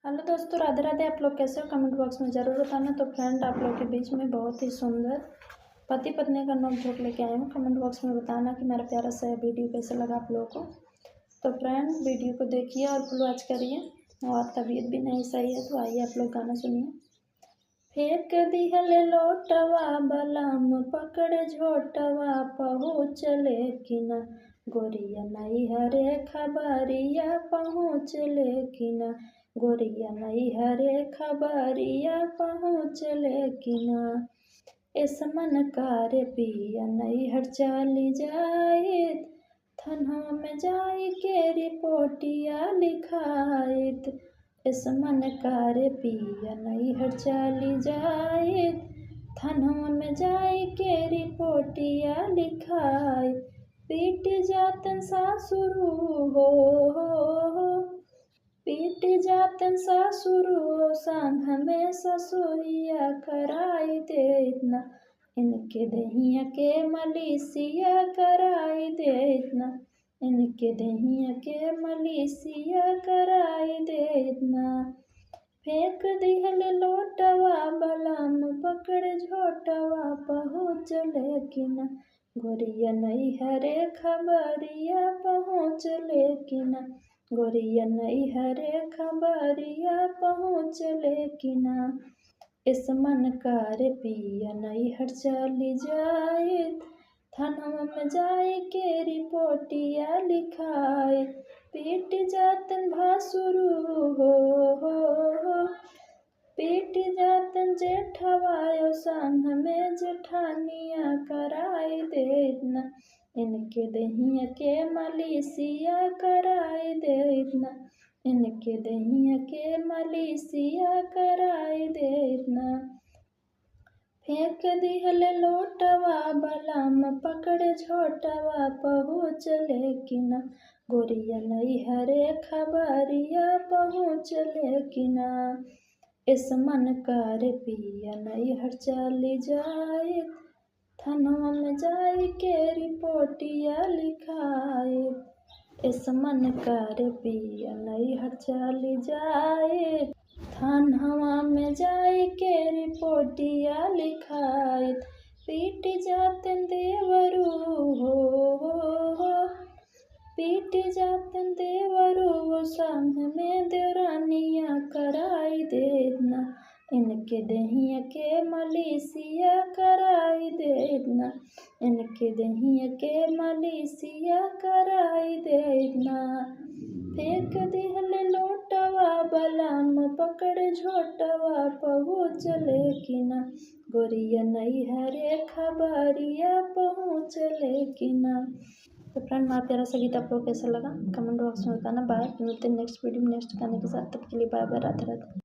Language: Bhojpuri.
हेलो दोस्तों, राधे राधे। आप लोग कैसे हो? कमेंट बॉक्स में ज़रूर बताना। तो फ्रेंड, आप लोग के बीच में बहुत ही सुंदर पति पत्नी का नोक झोंक लेके आए हूँ। कमेंट बॉक्स में बताना कि मेरा प्यारा सा वीडियो कैसा लगा आप लोगों को। तो फ्रेंड, वीडियो को देखिए और फुल वॉच करिए। और तबीयत भी नहीं सही है, तो आइए आप लोग गाना सुनिए। फेंक दिहल लोटवा बलम पकड़ झोटवा पहुँच लेकिन गोरिया नहीं हरे खबरिया पहुँच लेकिन गोरिया नहीं हरे खबरिया पहुँच लेकिन इस मन कार पिया नहीं हर चाली जाए थनवा में जाई के रिपोर्टिया लिखाइत इस मन कार पिया नहीं हर चाली जाए थनवा में जाई के रिपोर्टिया लिखाई पीट जातन सासुरु हो पीट जातन सासुरु संग में ससुरिया कराई दे इतना इनके दहिया के मलीसिया कराई दे इतना इनके दहिया के मलीसिया कराई दे इतना फेंक दिहल लोटवा बलम पकड़ झोटवा पहुँच लेकिन गोरिया नहीं हरे खबरिया पहुँच लेकिन गोरिया नहीं हरे खबरिया पहुँच लेकिन इस मन कार पिया नहीं हर चाली जाए थनवा में जाए के रिपोर्टिया लिखाए पीट जातन भासुरु हो पीट जातन जेठवायो संग में जेठानिया कराई देना इनके दहिया के मलीसिया कराई देना इनके दहिया के मलीसिया कराई देना फेंक दिहल लोटवा बलम पकड़ झोटवा पहुँच लेकिन गोरिया नहीं हरे खबरिया पहुँच लेकिन इस मन कार पिया नहीं हर चाली जाए थनवा में जाए के रिपोर्टिया लिखाए इस मन कार पिया नहीं हर चाली जाए थनवा में जाए के रिपोर्टिया लिखाए पीट जातन देवरू हो पीट जातन देवरू संग में देवरानिया कराई देना इनके दहिया के मलीसिया कराई देना इनके दहिया के मलीसिया कराई देना फेंक दिहल लोटवा बलम पकड़ झोटवा पहुँच लेकिन गोरिया नहीं हरे खबरिया पहुँच लेकिन। तो फ्रेंड, हमारा प्यारा सा गीत आप लोग कैसा लगा कमेंट बॉक्स में बताना। बाय, मिलते हैं नेक्स्ट वीडियो में नेक्स्ट गाने के साथ। तब के लिए बाय बाय, राधे राधे।